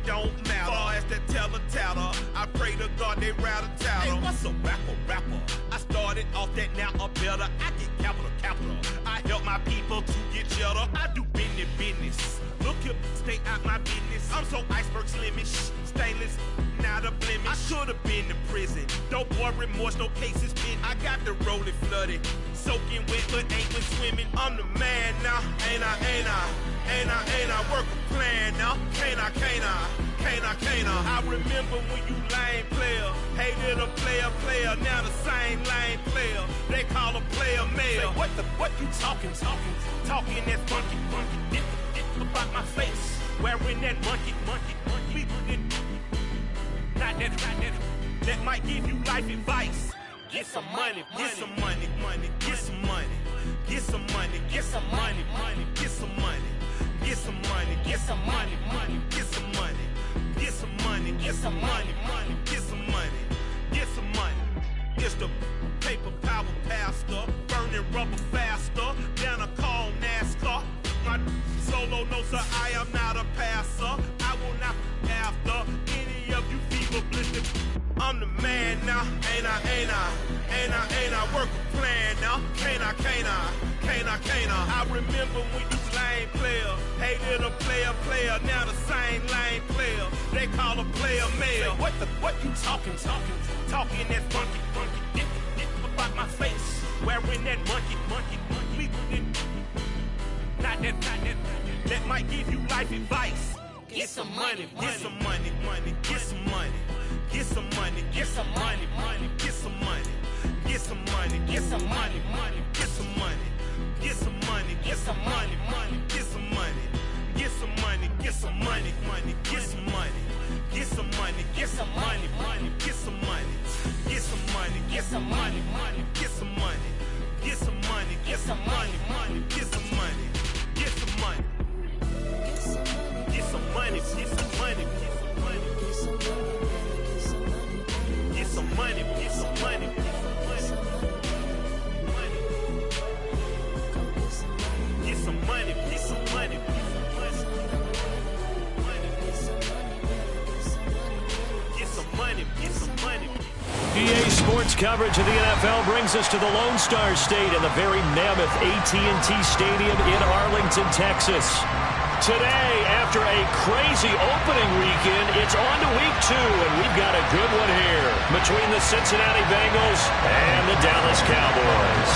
don't matter. Far as that teller-tatter, I pray to God they rattle-tattle. Hey, what's a rapper? I started off that, now I'm better. I get capital. I help my people to get cheddar. I do business. Look here, stay out my business. I'm so iceberg slimish, stainless, not a blemish. I should have been in prison. Don't boy remorse, no cases pinned. I got the rolling flooded, soaking wet, but ain't been swimming. I'm the man now, ain't I work a plan now. Can't I? I remember when you lame player, hated a player, now the same lame player. They call a player male. Say, what you talking that funky. Get about my face, wearing that monkey. We not that might give you life advice. Get some money. It's the paper power pastor, burning rubber faster than a call NASCAR. My solo notes are I am not a passer. I will not after any of you fever blistered. I'm the man now, ain't I work a plan now. Can't I? I remember when you lame player, hated a player, now the same lame player. They call a player male. Say, what you talking that funky. Get about my face, wearing that monkey. We not that might give you life advice. Get some money. EA Sports coverage of the NFL brings us to the Lone Star State and the very mammoth AT&T Stadium in Arlington, Texas. Today, after a crazy opening weekend, it's on to week 2, and we've got a good one here between the Cincinnati Bengals and the Dallas Cowboys.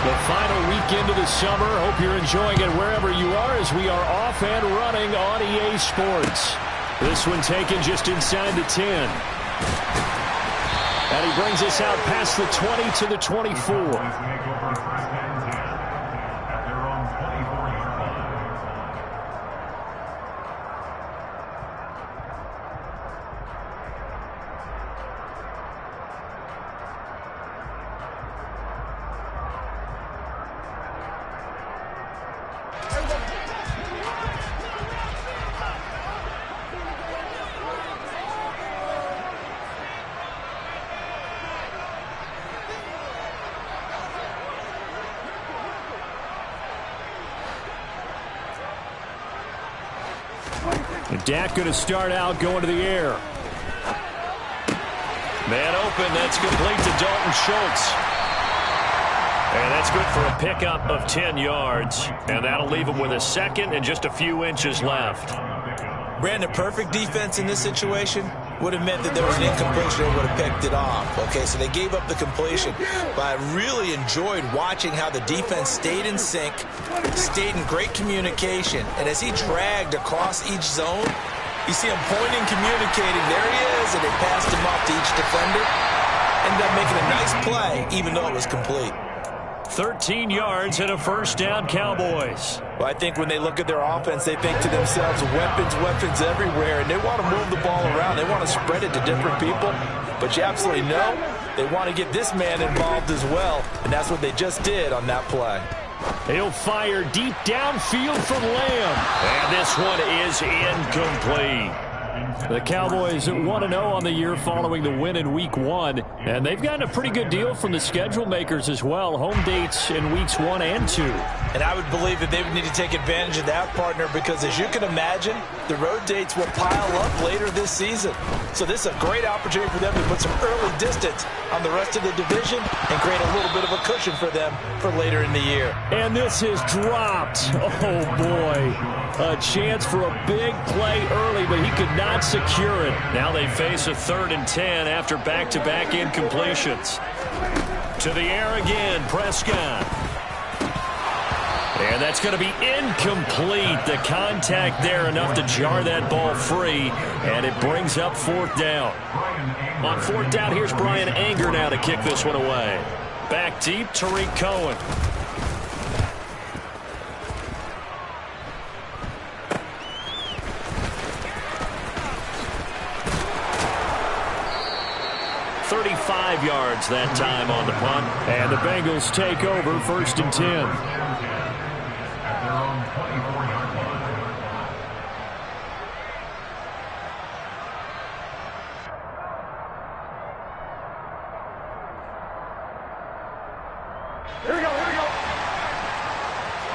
The final weekend of the summer. Hope you're enjoying it wherever you are as we are off and running on EA Sports. This one taken just inside the 10. And he brings us out past the 20 to the 24. Dak going to start out going to the air. Man open. That's complete to Dalton Schultz. And that's good for a pickup of 10 yards. And that'll leave him with a second and just a few inches left. Brandon, perfect defense in this situation would have meant that there was an incompletion and would have picked it off. Okay, so they gave up the completion. But I really enjoyed watching how the defense stayed in sync, stayed in great communication. And as he dragged across each zone, you see him pointing, communicating. There he is, and they passed him off to each defender. Ended up making a nice play, even though it was complete. 13 yards and a first down, Cowboys. Well, I think when they look at their offense, they think to themselves, weapons everywhere, and they want to move the ball around. They want to spread it to different people, but you absolutely know they want to get this man involved as well, and that's what they just did on that play. He'll fire deep downfield from Lamb, and this one is incomplete. The Cowboys 1-0 on the year following the win in Week 1. And they've gotten a pretty good deal from the schedule makers as well. Home dates in Weeks 1 and 2. And I would believe that they would need to take advantage of that, partner, because as you can imagine, the road dates will pile up later this season. So this is a great opportunity for them to put some early distance on the rest of the division and create a little bit of a cushion for them for later in the year. And this is dropped. Oh, boy. A chance for a big play early, but he could not secure it. Now they face a 3rd and 10 after back-to-back incompletions. To the air again, Prescott. And that's going to be incomplete. The contact there enough to jar that ball free, and it brings up 4th down. On 4th down, here's Brian Anger now to kick this one away. Back deep, Tariq Cohen. Yards that time on the punt. And the Bengals take over 1st and 10. At their own 24-yard line. Here we go, here we go.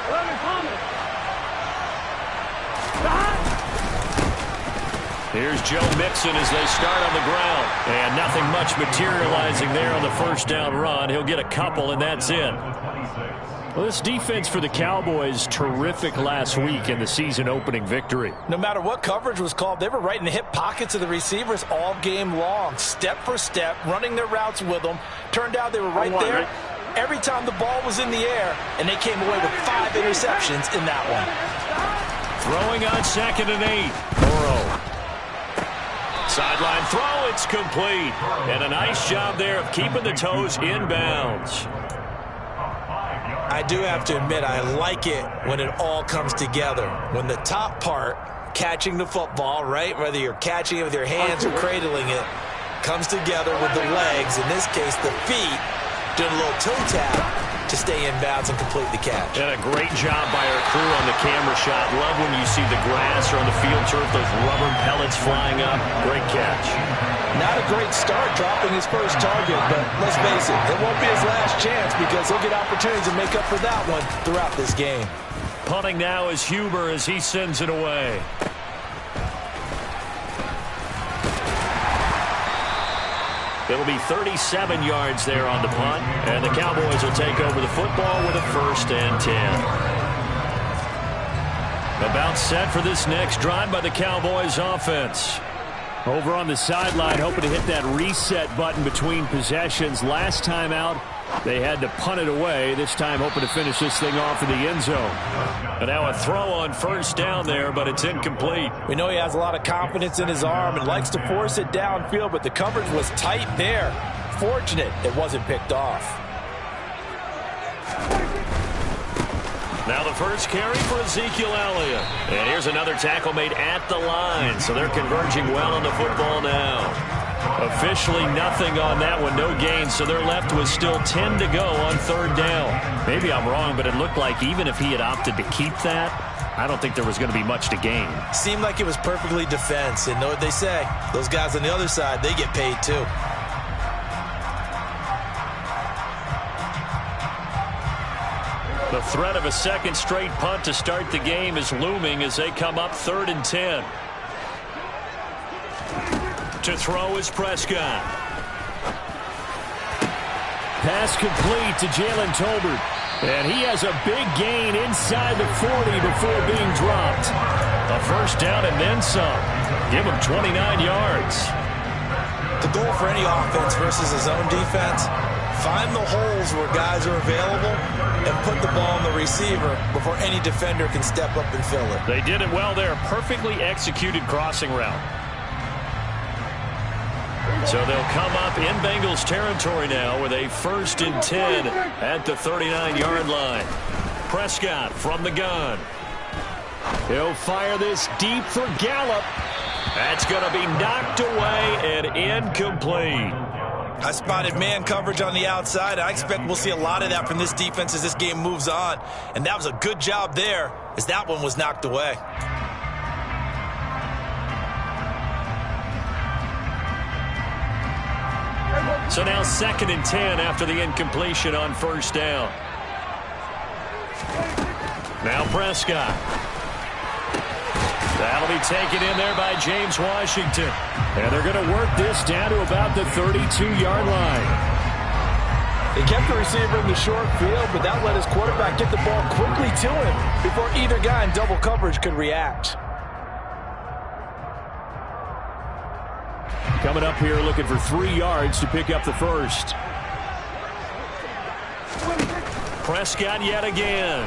11 coming. Here's Joe Mixon as they start on the ground. And nothing much materializing there on the 1st down run. He'll get a couple, and that's it. Well, this defense for the Cowboys, terrific last week in the season-opening victory. No matter what coverage was called, they were right in the hip pockets of the receivers all game long, step for step, running their routes with them. Turned out they were right there every time the ball was in the air, and they came away with 5 interceptions in that one. Throwing on 2nd and 8. Burrow. Sideline throw, it's complete. And a nice job there of keeping the toes inbounds. I do have to admit, I like it when it all comes together. When the top part, catching the football, right, whether you're catching it with your hands or cradling it, comes together with the legs, in this case the feet, doing a little toe tap to stay in bounds and complete the catch. And a great job by our crew on the camera shot. Love when you see the grass or on the field turf, those rubber pellets flying up. Great catch. Not a great start dropping his first target, but let's face it, it won't be his last chance because he'll get opportunities to make up for that one throughout this game. Punting now is Huber as he sends it away. It'll be 37 yards there on the punt, and the Cowboys will take over the football with a 1st and 10. About set for this next drive by the Cowboys offense. Over on the sideline, hoping to hit that reset button between possessions. Last time out, they had to punt it away. This time hoping to finish this thing off in the end zone. And now a throw on 1st down there, but it's incomplete. We know he has a lot of confidence in his arm and likes to force it downfield, but the coverage was tight there. Fortunate it wasn't picked off. Now the first carry for Ezekiel Elliott. And here's another tackle made at the line, so they're converging well on the football now. Officially nothing on that one, no gain, so they're left with still 10 to go on 3rd down. Maybe I'm wrong, but it looked like even if he had opted to keep that, I don't think there was going to be much to gain. Seemed like it was perfectly defense, and know what they say, those guys on the other side, they get paid too. The threat of a 2nd straight punt to start the game is looming as they come up 3rd and 10. To throw is Prescott. Pass complete to Jalen Tolbert. And he has a big gain inside the 40 before being dropped. A 1st down and then some. Give him 29 yards. The goal for any offense versus his own defense, find the holes where guys are available and put the ball on the receiver before any defender can step up and fill it. They did it well there. Perfectly executed crossing route. So they'll come up in Bengals territory now with a 1st and 10 at the 39-yard line. Prescott from the gun. He'll fire this deep for Gallup. That's going to be knocked away and incomplete. I spotted man coverage on the outside. I expect we'll see a lot of that from this defense as this game moves on. And that was a good job there as that one was knocked away. So now 2nd and 10 after the incompletion on first down. Now Prescott. That'll be taken in there by James Washington. And they're going to work this down to about the 32-yard line. He kept the receiver in the short field, but that let his quarterback get the ball quickly to him before either guy in double coverage could react. Coming up here looking for 3 yards to pick up the first. Prescott yet again.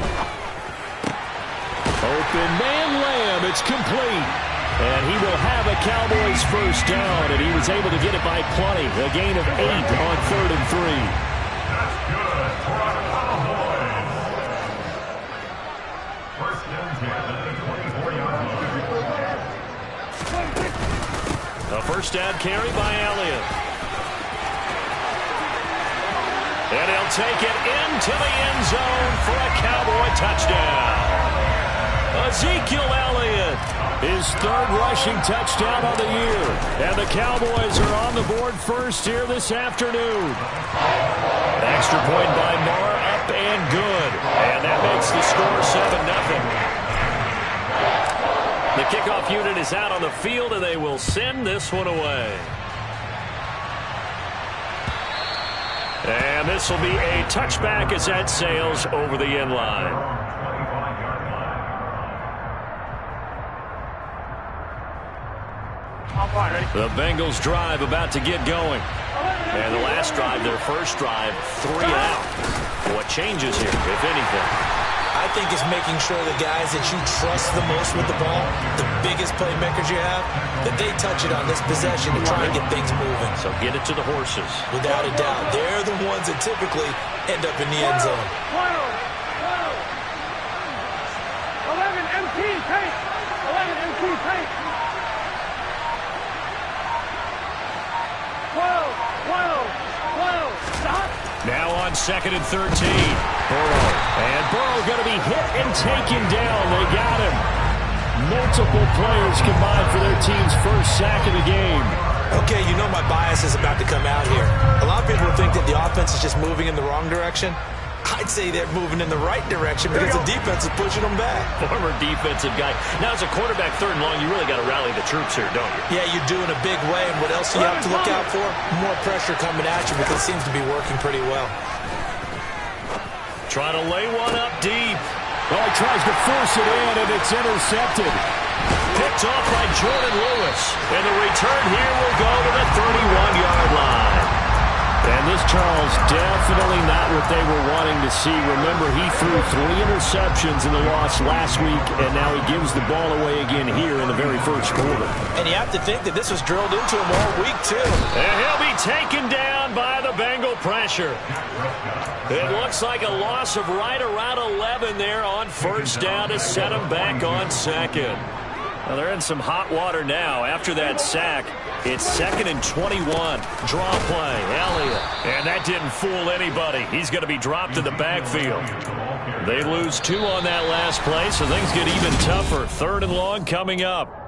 Open man Lamb. It's complete. And he will have a Cowboys first down, and he was able to get it by plenty. A gain of 8 on 3rd and 3. That's good for our Cowboys. First and 10 at the 24-yard line. A first down carry by Elliott. And he'll take it into the end zone for a Cowboy touchdown. Ezekiel Elliott, his 3rd rushing touchdown of the year. And the Cowboys are on the board first here this afternoon. Extra point by Marr, up and good. And that makes the score 7-0. The kickoff unit is out on the field, and they will send this one away. And this will be a touchback as that sails over the end line. The Bengals drive about to get going. And the last drive, their first drive, 3 out. What changes here, if anything? I think it's making sure the guys that you trust the most with the ball, the biggest playmakers you have, that they touch it on this possession to try and get things moving. So get it to the horses. Without a doubt. They're the ones that typically end up in the end zone. 11 MT tape. 11 MT tape. 12. Stop. Now on 2nd and 13. Burrow. And Burrow going to be hit and taken down. They got him. Multiple players combined for their team's first sack of the game. Okay, you know my bias is about to come out here. A lot of people think that the offense is just moving in the wrong direction. I'd say they're moving in the right direction because the defense is pushing them back. Former defensive guy. Now, as a quarterback, 3rd and long, you really got to rally the troops here, don't you? Yeah, you do in a big way. And what else do you have to look out for? More pressure coming at you, because it seems to be working pretty well. Trying to lay one up deep. Well, he tries to force it in, and it's intercepted. Picked off by Jordan Lewis. And the return here will go to the 31-yard line. And this, Charles, definitely not what they were wanting to see. Remember, he threw 3 interceptions in the loss last week, and now he gives the ball away again here in the very first quarter. And you have to think that this was drilled into him all week, too. And he'll be taken down by the Bengal pressure. It looks like a loss of right around 11 there on first down to set him back on 2nd. Well, they're in some hot water now after that sack. It's 2nd and 21. Draw play. Elliott. And that didn't fool anybody. He's going to be dropped in the backfield. They lose 2 on that last play, so things get even tougher. 3rd and long coming up.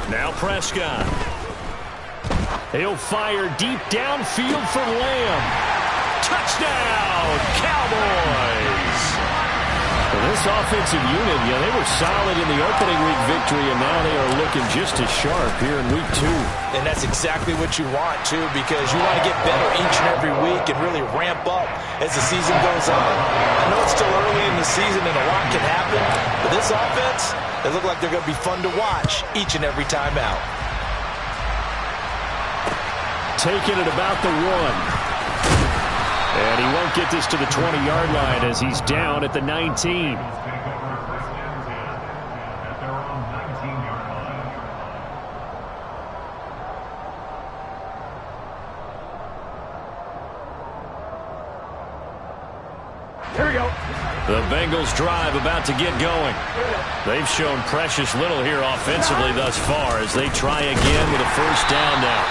Now Prescott. He'll fire deep downfield for Lamb. Touchdown, Cowboys! Well, this offensive unit, they were solid in the opening week victory, and now they are looking just as sharp here in week 2. And that's exactly what you want, too, because you want to get better each and every week and really ramp up as the season goes on. I know it's still early in the season and a lot can happen, but this offense, they look like they're going to be fun to watch each and every time out. Taking it about the 1. And he won't get this to the 20-yard line as he's down at the 19. Here we go. The Bengals drive about to get going. They've shown precious little here offensively thus far as they try again with a first down now.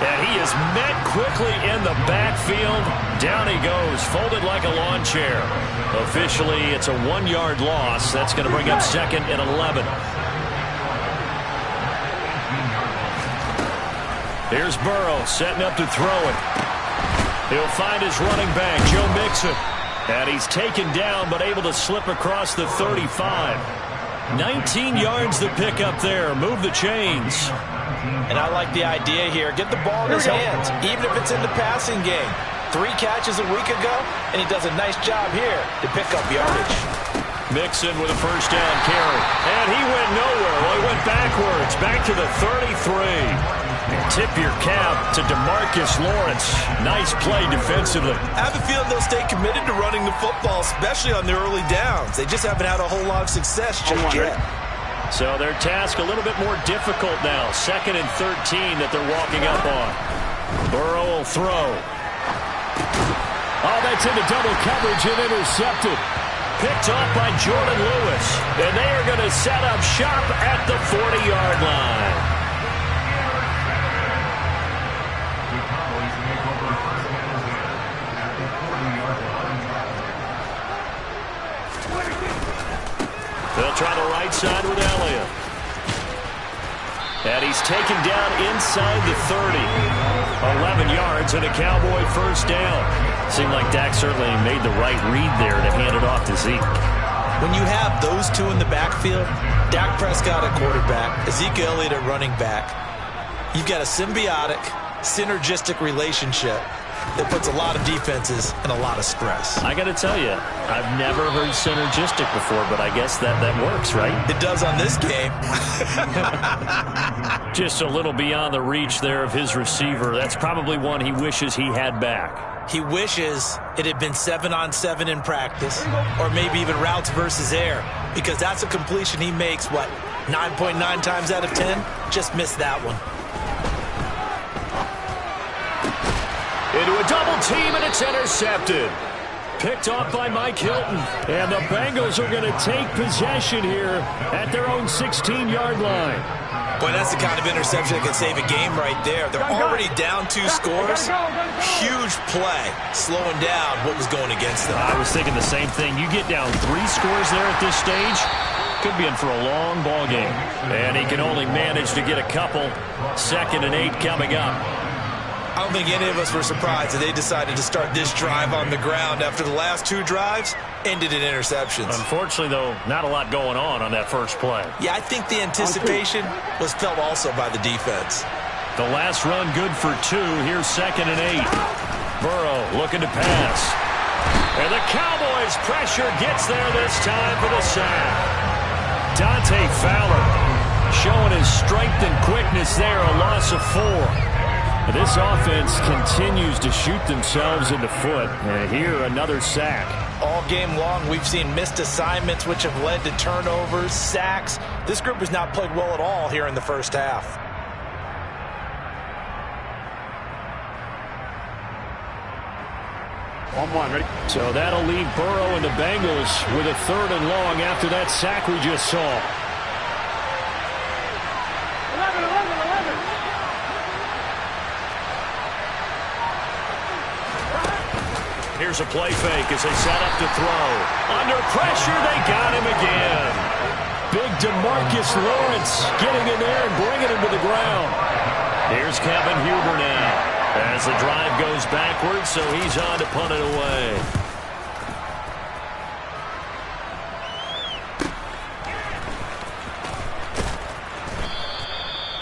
And he is met quickly in the backfield. Down he goes, folded like a lawn chair. Officially, it's a 1-yard loss. That's going to bring up 2nd and 11. Here's Burrow setting up to throw it. He'll find his running back, Joe Mixon. And he's taken down but able to slip across the 35. 19 yards to pick up there. Move the chains. And I like the idea here. Get the ball in his hands, even if it's in the passing game. 3 catches a week ago, and he does a nice job here to pick up yardage. Mixon with a first down carry. And he went nowhere. Well, he went backwards, back to the 33. Tip your cap to DeMarcus Lawrence. Nice play defensively. I have a feeling they'll stay committed to running the football, especially on their early downs. They just haven't had a whole lot of success just yet. So their task a little bit more difficult now. 2nd and 13 that they're walking up on. Burrow will throw. Oh, that's into double coverage and intercepted. Picked off by Jordan Lewis. And they are going to set up shop at the 40-yard line. They'll try the right side with Elliott. And he's taken down inside the 30. 11 yards and a Cowboy first down. Seemed like Dak certainly made the right read there to hand it off to Zeke. When you have those two in the backfield, Dak Prescott at quarterback, Ezekiel Elliott at running back, you've got a symbiotic, synergistic relationship that puts a lot of defenses in a lot of stress. I got to tell you, I've never heard synergistic before, but I guess that works, right? It does on this game. Just a little beyond the reach there of his receiver. That's probably one he wishes he had back. He wishes it had been 7-on-7 in practice, or maybe even routes versus air, because that's a completion he makes, 9.9 times out of 10? Just missed that one. Into a double team, and it's intercepted. Picked off by Mike Hilton. And the Bengals are going to take possession here at their own 16-yard line. Boy, that's the kind of interception that can save a game right there. They're already down 2 scores. Huge play, slowing down what was going against them. I was thinking the same thing. You get down 3 scores there at this stage, could be in for a long ball game. And he can only manage to get a couple. 2nd and 8 coming up. I don't think any of us were surprised that they decided to start this drive on the ground after the last 2 drives ended in interceptions. Unfortunately, though, not a lot going on that first play. Yeah, I think the anticipation was felt also by the defense. The last run good for 2. Here's 2nd and 8. Burrow looking to pass. And the Cowboys pressure gets there this time for the sack. Dante Fowler showing his strength and quickness there, a loss of 4. This offense continues to shoot themselves in the foot. And here, another sack. All game long, we've seen missed assignments, which have led to turnovers, sacks. This group has not played well at all here in the first half. Ready? So that'll leave Burrow and the Bengals with a 3rd and long after that sack we just saw. 11. Here's a play fake as they set up to throw. Under pressure, they got him again. Big DeMarcus Lawrence getting in there and bringing him to the ground. Here's Kevin Huber now as the drive goes backwards, so he's on to punt it away.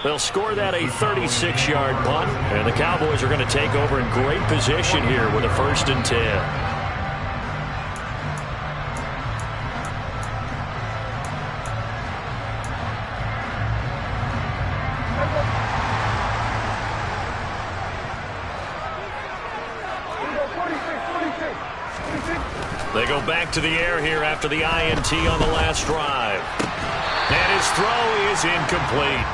They'll score that a 36-yard punt, and the Cowboys are going to take over in great position here with a 1st and 10. They go back to the air here after the INT on the last drive. And his throw is incomplete.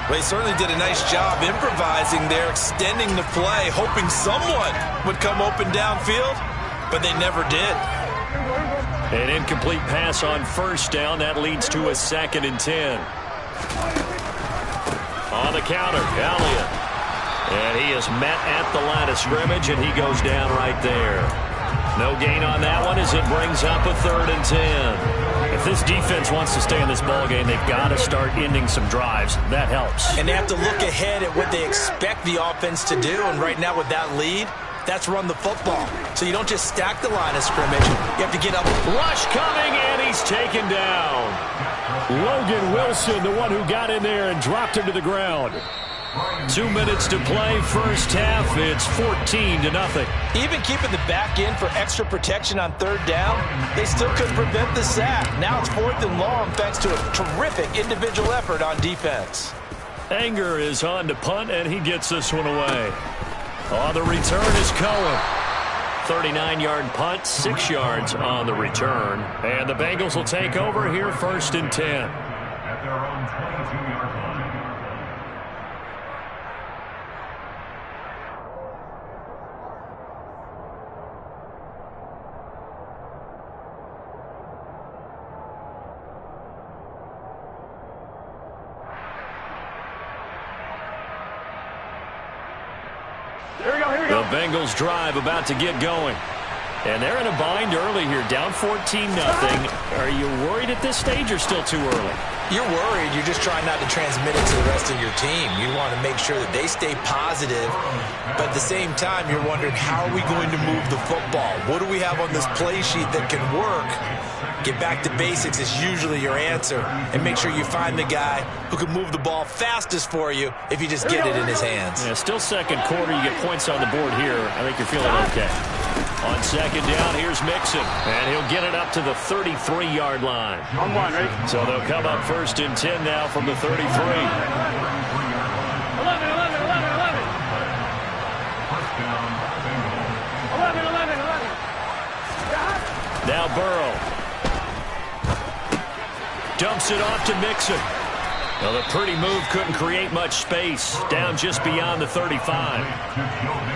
Well, he certainly did a nice job improvising there, extending the play, hoping someone would come open downfield, but they never did. An incomplete pass on 1st down. That leads to a 2nd and 10. On the counter, Elliott. And he is met at the line of scrimmage, and he goes down right there. No gain on that one as it brings up a 3rd and 10. If this defense wants to stay in this ballgame, they've got to start ending some drives. That helps. And they have to look ahead at what they expect the offense to do. And right now with that lead, that's run the football. So you don't just stack the line of scrimmage. You have to get up. Rush coming, and he's taken down. Logan Wilson, the one who got in there and dropped him to the ground. 2 minutes to play, first half. It's 14-0. Even keeping the back in for extra protection on 3rd down, they still couldn't prevent the sack. Now it's 4th and long thanks to a terrific individual effort on defense. Anger is on to punt, and he gets this one away. On the return is Cohen. 39-yard punt, 6 yards on the return. And the Bengals will take over here, 1st and 10. At their own 22-yard line. The Bengals drive about to get going. And they're in a bind early here, down 14-0. Are you worried at this stage or still too early? You're worried. You're just trying not to transmit it to the rest of your team. You want to make sure that they stay positive. But at the same time, you're wondering, how are we going to move the football? What do we have on this play sheet that can work? Get back to basics is usually your answer. And make sure you find the guy who can move the ball fastest for you if you just get it in his hands. Yeah, still second quarter. You get points on the board here. I think you're feeling okay. On 2nd down, here's Mixon. And he'll get it up to the 33-yard line. On one, ready? So they'll come up 1st and 10 now from the 33. 11. Now Burrow. Dumps it off to Mixon. Well, the pretty move couldn't create much space. Down just beyond the 35.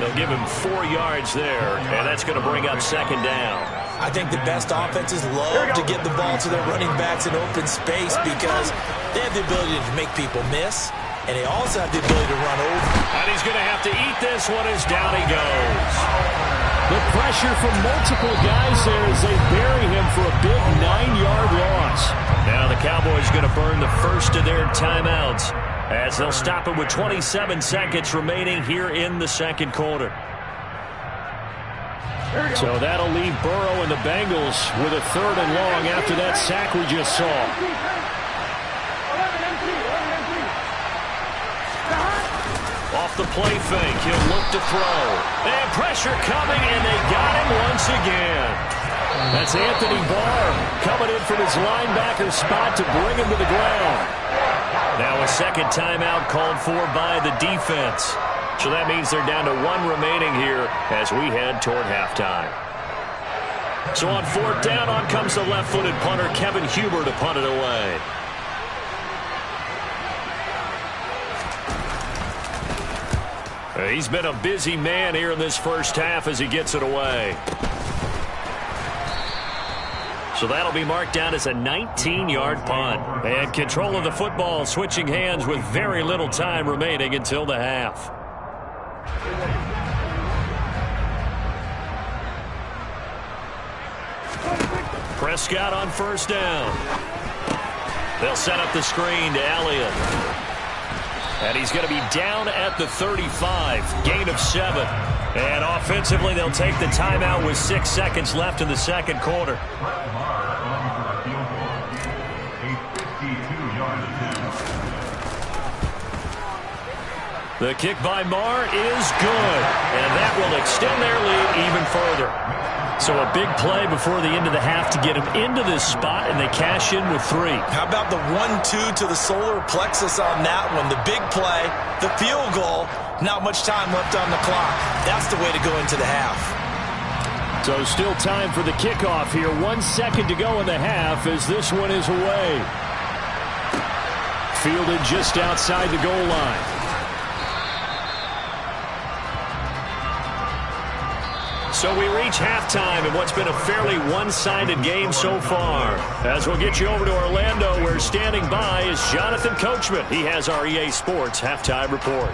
They'll give him 4 yards there, and that's going to bring up 2nd down. I think the best offenses love to get the ball to their running backs in open space because they have the ability to make people miss, and they also have the ability to run over. And he's going to have to eat this one as down he goes. The pressure from multiple guys there as they bury him for a big 9-yard loss. Now the Cowboys going to burn the first of their timeouts as they'll stop it with 27 seconds remaining here in the 2nd quarter. So that'll leave Burrow and the Bengals with a 3rd and long after that sack we just saw. Off the play fake, he'll look to throw. And pressure coming, and they got him once again. That's Anthony Barr coming in from his linebacker spot to bring him to the ground. Now a 2nd timeout called for by the defense. So that means they're down to 1 remaining here as we head toward halftime. So on 4th down, on comes the left-footed punter, Kevin Huber, to punt it away. He's been a busy man here in this first half as he gets it away. So that'll be marked down as a 19-yard punt. And control of the football switching hands with very little time remaining until the half. Prescott on 1st down. They'll set up the screen to Elliott. And he's going to be down at the 35, gain of 7. And offensively, they'll take the timeout with 6 seconds left in the 2nd quarter. The kick by Marr is good, and that will extend their lead even further. So a big play before the end of the half to get him into this spot, and they cash in with 3. How about the 1-2 to the solar plexus on that one? The big play, the field goal, not much time left on the clock. That's the way to go into the half. So still time for the kickoff here. 1 second to go in the half as this one is away. Fielded just outside the goal line. So we reach halftime in what's been a fairly one-sided game so far. As we'll get you over to Orlando, where standing by is Jonathan Coachman. He has our EA Sports halftime report.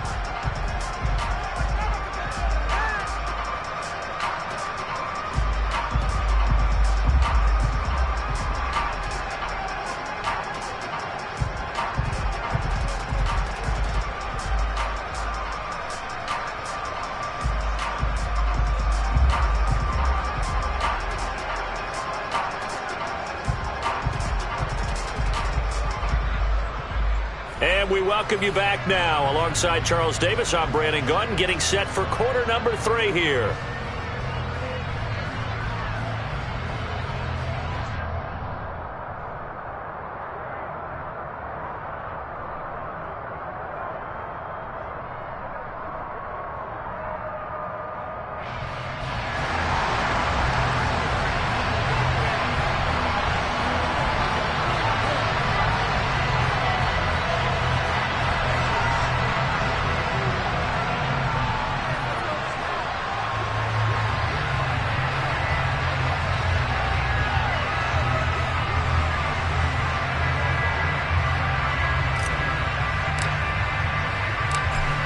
And we welcome you back now. Alongside Charles Davis, I'm Brandon Gunn, getting set for quarter number 3 here.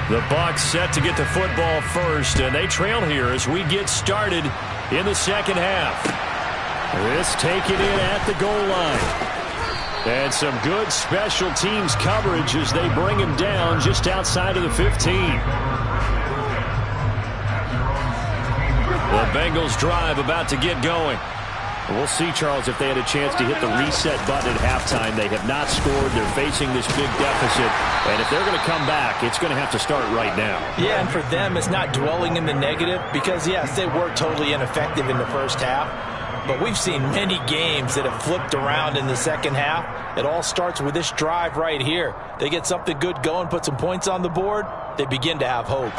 The Bucs set to get the football first, and they trail here as we get started in the second half. This taken in at the goal line. And some good special teams coverage as they bring him down just outside of the 15. The Bengals drive about to get going. We'll see, Charles, if they had a chance to hit the reset button at halftime. They have not scored. They're facing this big deficit. And if they're going to come back, it's going to have to start right now. Yeah, and for them, it's not dwelling in the negative because, yes, they were totally ineffective in the first half. But we've seen many games that have flipped around in the second half. It all starts with this drive right here. They get something good going, put some points on the board, they begin to have hope.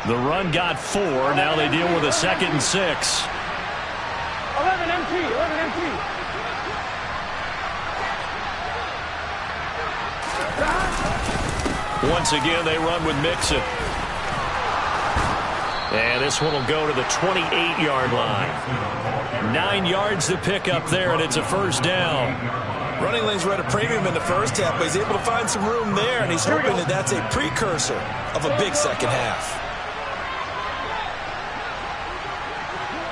The run got 4. Now they deal with a 2nd and 6. 11 MT, 11 MT. Once again, they run with Mixon. And this one will go to the 28-yard line. 9 yards to pick up there, and it's a first down. Running lanes were at a premium in the first half, but he's able to find some room there, and he's hoping that that's a precursor of a big second half.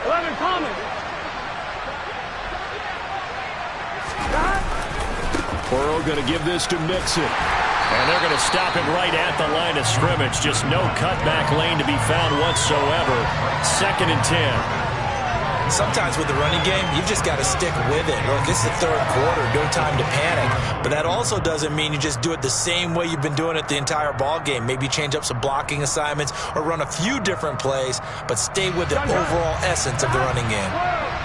11 Thomas. Burrow going to give this to Mixon. And they're going to stop him right at the line of scrimmage. Just no cutback lane to be found whatsoever. 2nd and 10. Sometimes with the running game, you've just got to stick with it. Look, it's the third quarter, no time to panic. But that also doesn't mean you just do it the same way you've been doing it the entire ball game. Maybe change up some blocking assignments or run a few different plays, but stay with the overall essence of the running game.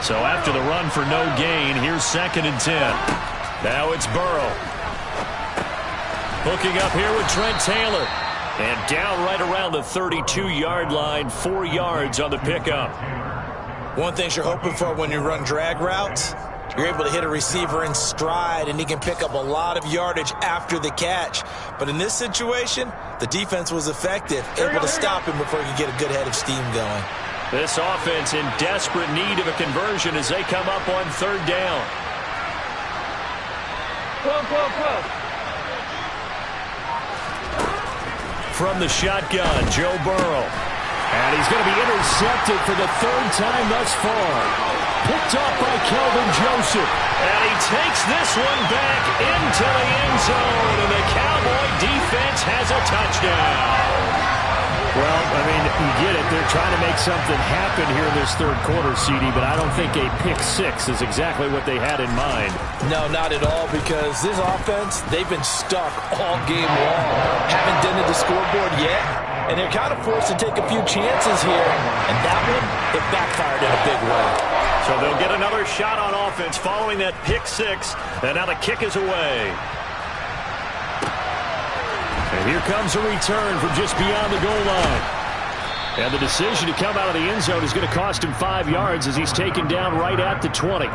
So after the run for no gain, here's 2nd and 10. Now it's Burrow. Hooking up here with Trent Taylor. And down right around the 32-yard line, 4 yards on the pickup. One thing you're hoping for when you run drag routes, you're able to hit a receiver in stride, and he can pick up a lot of yardage after the catch. But in this situation, the defense was effective, able to stop him before he could get a good head of steam going. This offense in desperate need of a conversion as they come up on 3rd down. 12. From the shotgun, Joe Burrow. And he's going to be intercepted for the 3rd time thus far. Picked off by Kelvin Joseph. And he takes this one back into the end zone. And the Cowboy defense has a touchdown. Well, I mean, you get it. They're trying to make something happen here in this 3rd quarter, CD, but I don't think a pick 6 is exactly what they had in mind. No, not at all, because this offense, they've been stuck all game long. Haven't dented the scoreboard yet, and they're kind of forced to take a few chances here. And that one, it backfired in a big way. So they'll get another shot on offense following that pick 6, and now the kick is away. And here comes a return from just beyond the goal line. And the decision to come out of the end zone is going to cost him 5 yards as he's taken down right at the 20.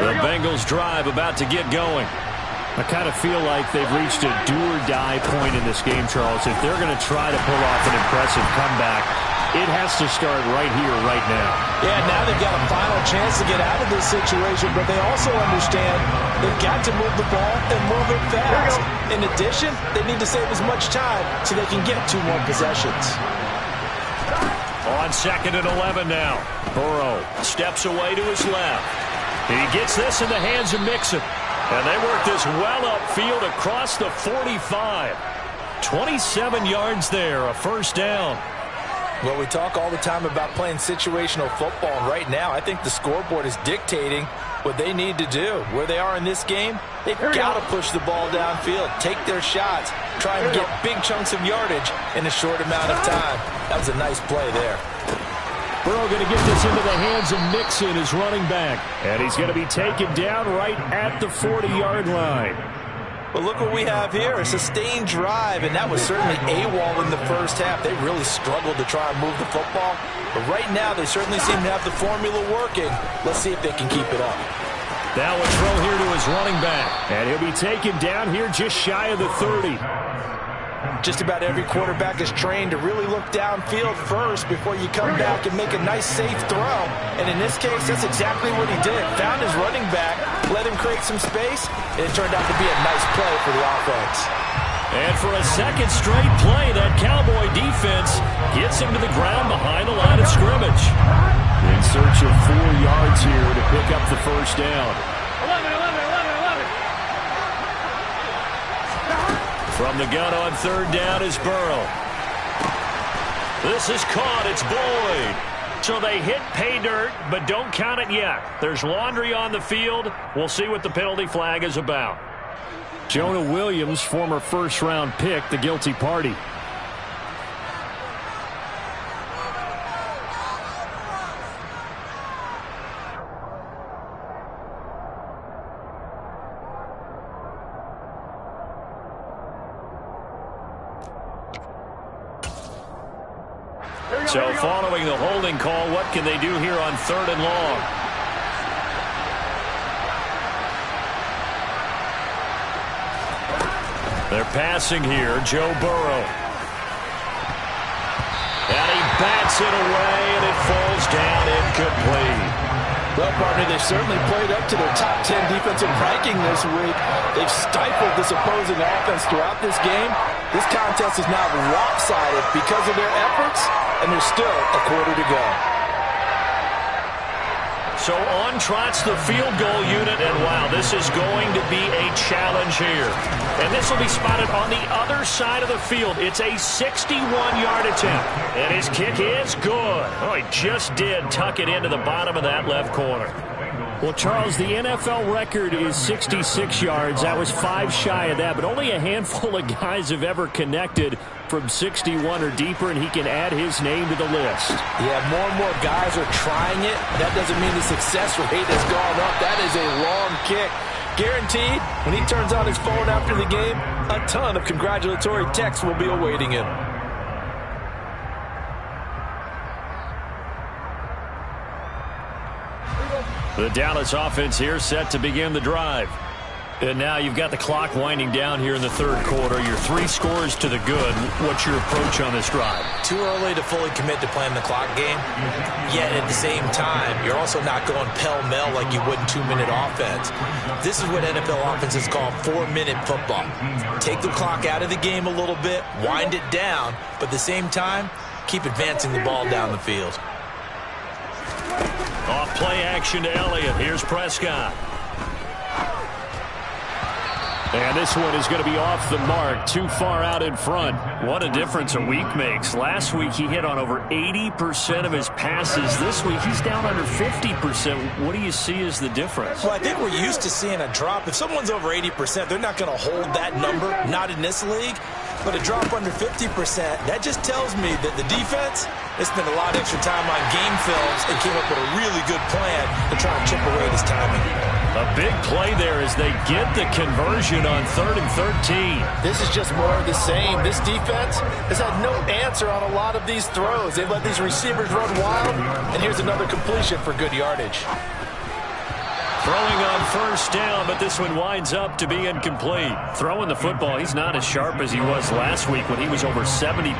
The Bengals drive about to get going. I kind of feel like they've reached a do-or-die point in this game, Charles. If they're going to try to pull off an impressive comeback, it has to start right here, right now. Yeah, now they've got a final chance to get out of this situation, but they also understand they've got to move the ball and move it fast. In addition, they need to save as much time so they can get 2 more possessions. On 2nd and 11 now. Burrow steps away to his left. He gets this in the hands of Mixon. And they work this well upfield across the 45. 27 yards there, a first down. Well, we talk all the time about playing situational football, and right now I think the scoreboard is dictating what they need to do. Where they are in this game, they've got to push the ball downfield, take their shots, try and get big chunks of yardage in a short amount of time. That was a nice play there. Burrow going to get this into the hands of Mixon, his running back. And he's going to be taken down right at the 40-yard line. Well, look what we have here, a sustained drive, and that was certainly AWOL in the first half. They really struggled to try and move the football. But right now, they certainly seem to have the formula working. Let's see if they can keep it up. Now a throw here to his running back. And he'll be taken down here just shy of the 30. Just about every quarterback is trained to really look downfield first before you come back and make a nice, safe throw. And in this case, that's exactly what he did. Found his running back, let him create some space, and it turned out to be a nice play for the offense. And for a second straight play, that Cowboy defense gets him to the ground behind the line of scrimmage. In search of 4 yards here to pick up the first down. 11. From the gun on third down is Burrow. This is caught. It's Boyd. So they hit pay dirt, but don't count it yet. There's laundry on the field. We'll see what the penalty flag is about. Jonah Williams, former first-round pick, the guilty party. So following the holding call, what can they do here on 3rd and long? They're passing here, Joe Burrow. And he bats it away, and it falls down incomplete. Well, partner, they certainly played up to their top 10 defensive ranking this week. They've stifled this opposing offense throughout this game. This contest is now lopsided because of their efforts, and there's still a quarter to go. So on trots the field goal unit, and wow, this is going to be a challenge here. And this will be spotted on the other side of the field. It's a 61-yard attempt, and his kick is good. Oh, he just did tuck it into the bottom of that left corner. Well, Charles, the NFL record is 66 yards. That was 5 shy of that, but only a handful of guys have ever connected from 61 or deeper, and he can add his name to the list. Yeah, more and more guys are trying it. That doesn't mean the success rate has gone up. That is a long kick. Guaranteed, when he turns on his phone after the game, a ton of congratulatory texts will be awaiting him. The Dallas offense here set to begin the drive. And now you've got the clock winding down here in the 3rd quarter. You're 3 scores to the good. What's your approach on this drive? Too early to fully commit to playing the clock game. Yet at the same time, you're also not going pell-mell like you would in 2-minute offense. This is what NFL offenses call 4-minute football. Take the clock out of the game a little bit, wind it down, but at the same time, keep advancing the ball down the field. Off play action to Elliott. Here's Prescott. And this one is going to be off the mark, too far out in front. What a difference a week makes. Last week he hit on over 80% of his passes. This week he's down under 50%. What do you see as the difference? Well, I think we're used to seeing a drop. If someone's over 80%, they're not going to hold that number, not in this league. But a drop under 50%, that just tells me that the defense, they spent a lot of extra time on game films and came up with a really good plan to try and chip away at his timing. A big play there as they get the conversion on 3rd and 13. This is just more of the same. This defense has had no answer on a lot of these throws. They've let these receivers run wild, and here's another completion for good yardage. Throwing on 1st down, but this one winds up to be incomplete. Throwing the football, he's not as sharp as he was last week when he was over 70%.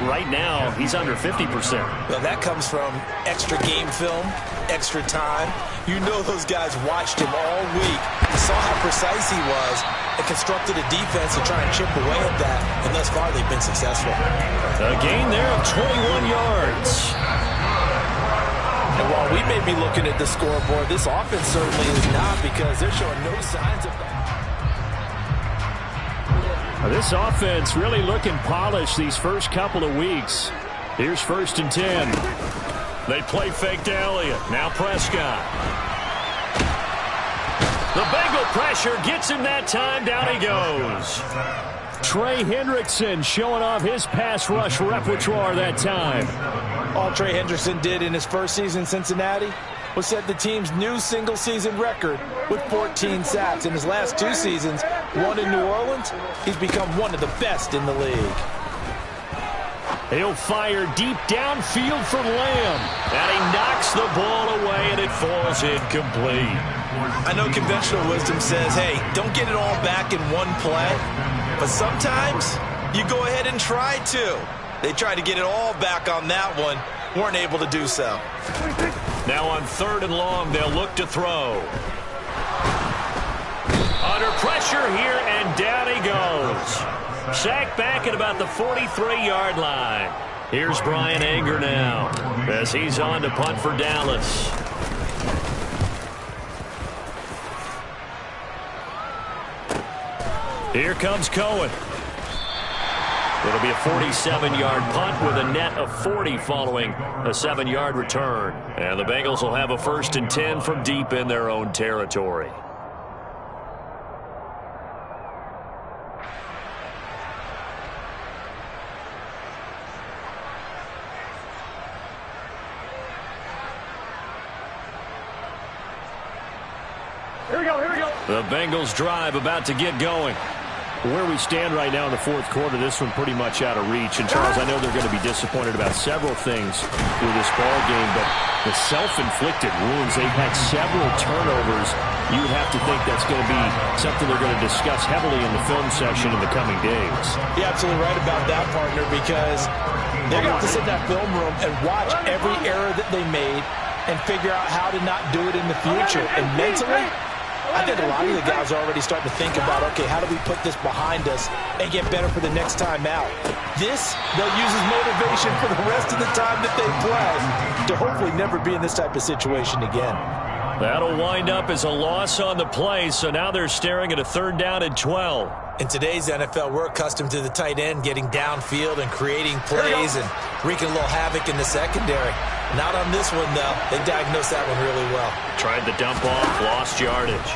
Right now, he's under 50%. Well, that comes from extra game film, extra time. You know those guys watched him all week, saw how precise he was, and constructed a defense to try and chip away at that, and thus far they've been successful. A gain there of 21 yards. And while we may be looking at the scoreboard, this offense certainly is not, because they're showing no signs of that. This offense really looking polished these first couple of weeks. Here's 1st and 10. They play fake to Elliott. Now Prescott. The Bengal pressure gets him that time. Down he goes. Trey Hendrickson showing off his pass rush repertoire that time. All Trey Hendrickson did in his first season in Cincinnati was set the team's new single-season record with 14 sacks. In his last 2 seasons, one in New Orleans, he's become one of the best in the league. He'll fire deep downfield for Lamb. And he knocks the ball away, and it falls incomplete. I know conventional wisdom says, hey, don't get it all back in one play. But sometimes you go ahead and try to. They tried to get it all back on that one. Weren't able to do so. Now on 3rd and long, they'll look to throw. Under pressure here, and down he goes. Sacked back at about the 43-yard line. Here's Brian Anger now as he's on to punt for Dallas. Here comes Cohen. It'll be a 47-yard punt with a net of 40 following a 7-yard return. And the Bengals will have a 1st and 10 from deep in their own territory. Here we go, here we go. The Bengals drive about to get going. Where we stand right now in the 4th quarter, this one pretty much out of reach. And, Charles, I know they're going to be disappointed about several things through this ball game, but the self-inflicted wounds, they've had several turnovers. You would have to think that's going to be something they're going to discuss heavily in the film session in the coming days. You're absolutely right about that, partner, because they're going to have to sit in that film room and watch every error that they made and figure out how to not do it in the future. And mentally, I think a lot of the guys are already starting to think about, okay, how do we put this behind us and get better for the next time out? This, they'll use as motivation for the rest of the time that they play to hopefully never be in this type of situation again. That'll wind up as a loss on the play, so now they're staring at a 3rd down and 12. In today's NFL, we're accustomed to the tight end getting downfield and creating plays and wreaking a little havoc in the secondary. Not on this one, though. They diagnosed that one really well. Tried the dump off, lost yardage.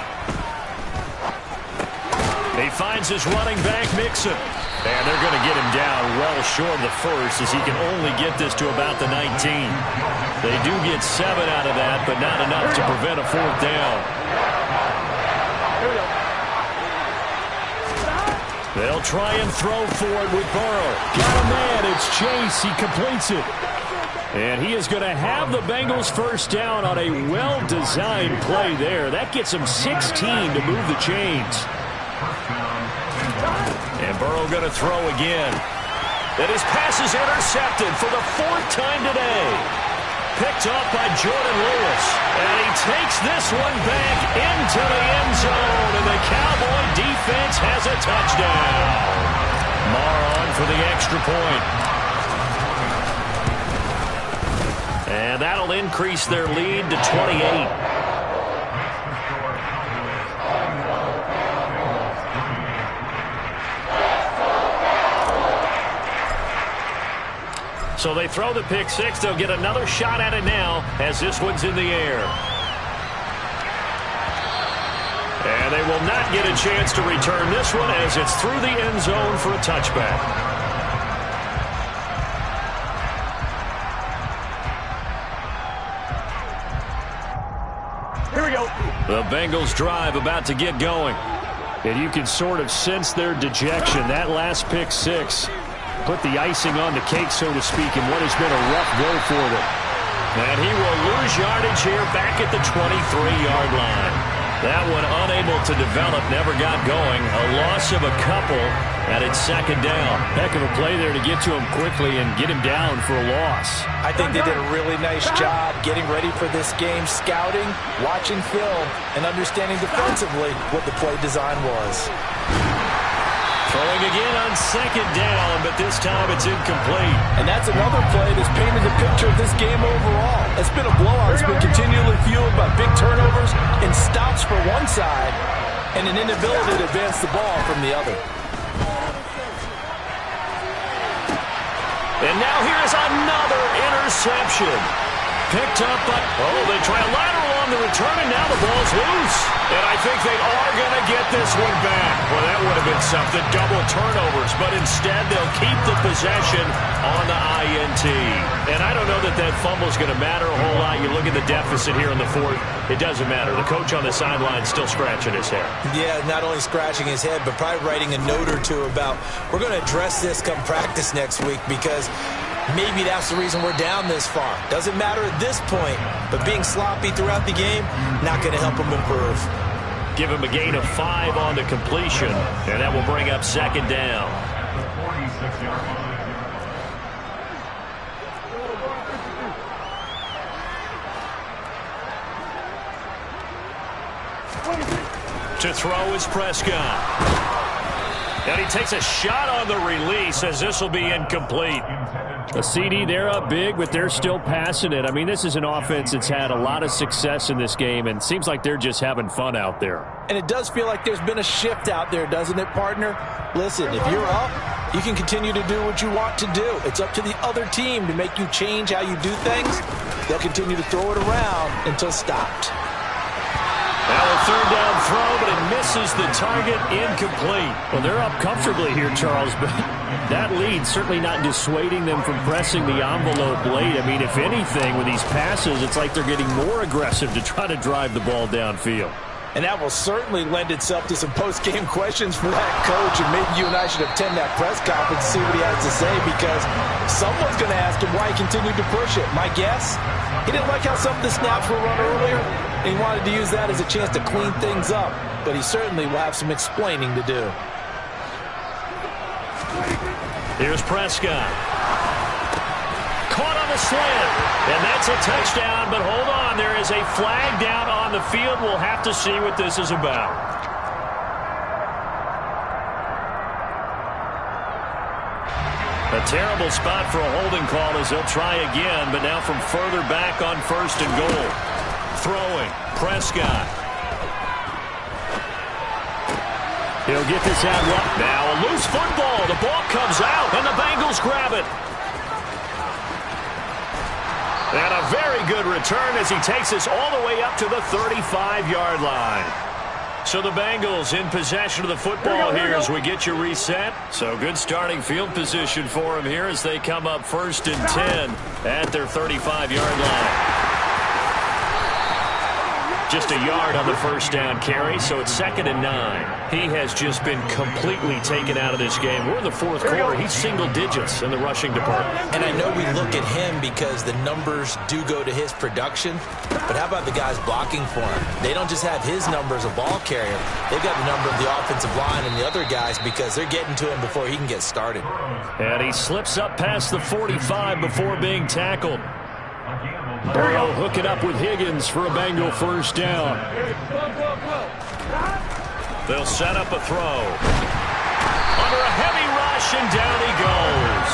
He finds his running back, Mixon. And they're going to get him down well short of the 1st as he can only get this to about the 19. They do get 7 out of that, but not enough to prevent a 4th down. Here we go. They'll try and throw for it with Burrow. Got a man. It's Chase. He completes it. And he is going to have the Bengals 1st down on a well-designed play there. That gets him 16 to move the chains. And Burrow going to throw again. And his pass is intercepted for the 4th time today. Picked off by Jordan Lewis. And he takes this one back into the end zone. And the Cowboy defense has a touchdown. Marr on for the extra point. And that'll increase their lead to 28. So they throw the pick 6. They'll get another shot at it now as this one's in the air. And they will not get a chance to return this one as it's through the end zone for a touchback. Here we go. The Bengals drive about to get going. And you can sort of sense their dejection. That last pick 6 put the icing on the cake, so to speak, in what has been a rough go for them. And he will lose yardage here back at the 23-yard line. That one unable to develop, never got going. A loss of a couple, and it's 2nd down. Heck of a play there to get to him quickly and get him down for a loss. I think they did a really nice job getting ready for this game, scouting, watching film, and understanding defensively what the play design was. Throwing again on 2nd down, but this time it's incomplete. And that's another play that's painted the picture of this game overall. It's been a blowout. It's been continually fueled by big turnovers and stops for one side and an inability to advance the ball from the other. And now here is another interception. Picked up by, they try a lateral on the return, and now the ball's loose. And I think they are going to get this one back. Well, that would have been something, double turnovers. But instead, they'll keep the possession on the INT. And I don't know that that fumble is going to matter a whole lot. You look at the deficit here in the fourth, it doesn't matter. The coach on the sideline still scratching his head. Yeah, not only scratching his head, but probably writing a note or two about, we're going to address this come practice next week, because maybe that's the reason we're down this far. Doesn't matter at this point, but being sloppy throughout the game, not going to help him improve. Give him a gain of 5 on the completion, and that will bring up second down. To throw is Prescott. And he takes a shot on the release as this will be incomplete. A CD, they're up big, but they're still passing it. I mean, this is an offense that's had a lot of success in this game, and it seems like they're just having fun out there. And it does feel like there's been a shift out there, doesn't it, partner? Listen, if you're up, you can continue to do what you want to do. It's up to the other team to make you change how you do things. They'll continue to throw it around until stopped. Now a third down throw, but it misses the target, incomplete. Well, they're up comfortably here, Charles, but that lead certainly not dissuading them from pressing the envelope late. I mean, if anything, with these passes, it's like they're getting more aggressive to try to drive the ball downfield. And that will certainly lend itself to some post-game questions for that coach, and maybe you and I should attend that press conference to see what he has to say, because someone's going to ask him why he continued to push it. My guess, he didn't like how some of the snaps were run earlier, and he wanted to use that as a chance to clean things up, but he certainly will have some explaining to do. Here's Prescott. Caught on the slant, and that's a touchdown, but hold on, there is a flag down on the field. We'll have to see what this is about. A terrible spot for a holding call as they'll try again, but now from further back on 1st and goal. Throwing, Prescott. He'll get this out. Now a loose football. The ball comes out, and the Bengals grab it. And a very good return as he takes us all the way up to the 35-yard line. So the Bengals in possession of the football here as we get you reset. So good starting field position for them here as they come up 1st and 10 at their 35-yard line. Just a yard on the first down carry, so it's 2nd and 9. He has just been completely taken out of this game. We're in the fourth quarter. He's single digits in the rushing department. And I know we look at him because the numbers do go to his production, but how about the guys blocking for him? They don't just have his number as a ball carrier. They've got the number of the offensive line and the other guys because they're getting to him before he can get started. And he slips up past the 45 before being tackled. Burrow hooking up with Higgins for a Bengal first down. They'll set up a throw. Under a heavy rush, and down he goes.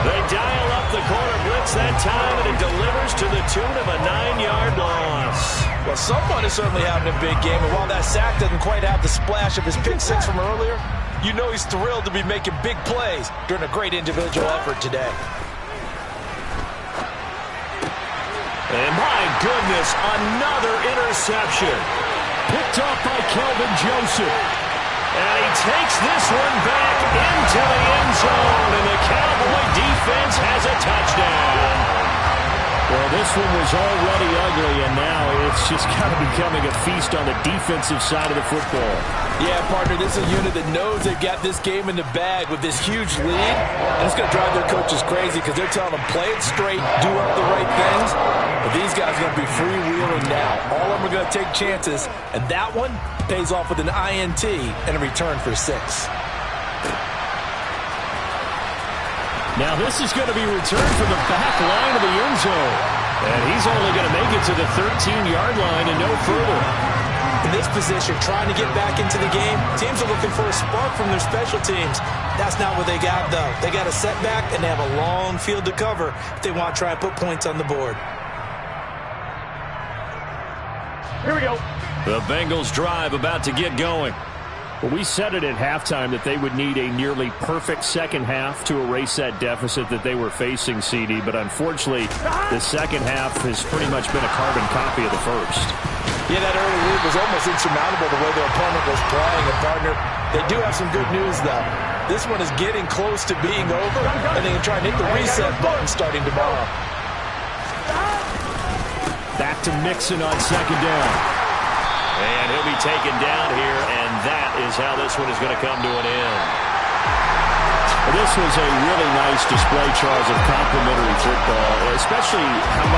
They dial up the corner blitz that time, and it delivers to the tune of a 9-yard loss. Well, someone is certainly having a big game, and while that sack doesn't quite have the splash of his pick six from earlier, you know he's thrilled to be making big plays during a great individual effort today. And my goodness, another interception. Picked off by Kelvin Joseph. And he takes this one back into the end zone, and the Cowboy defense has a touchdown. Well, this one was already ugly, and now it's just kind of becoming a feast on the defensive side of the football. Yeah, partner, this is a unit that knows they've got this game in the bag with this huge lead, and it's going to drive their coaches crazy because they're telling them play it straight, do all the right things, but these guys are going to be freewheeling now. All of them are going to take chances, and that one pays off with an INT and a return for 6. Now this is going to be returned from the back line of the end zone. And he's only going to make it to the 13-yard line and no further. In this position, trying to get back into the game, teams are looking for a spark from their special teams. That's not what they got, though. They got a setback, and they have a long field to cover if they want to try and put points on the board. Here we go. The Bengals drive about to get going. Well, we said it at halftime that they would need a nearly perfect second half to erase that deficit that they were facing, CD. But unfortunately, the second half has pretty much been a carbon copy of the first. Yeah, that early lead was almost insurmountable the way their opponent was playing. And, partner, they do have some good news, though. This one is getting close to being over, and they can try and hit the reset button starting tomorrow. Back to Mixon on second down. And he'll be taken down here, and that is how this one is going to come to an end. This was a really nice display, Charles, of complimentary football, especially how much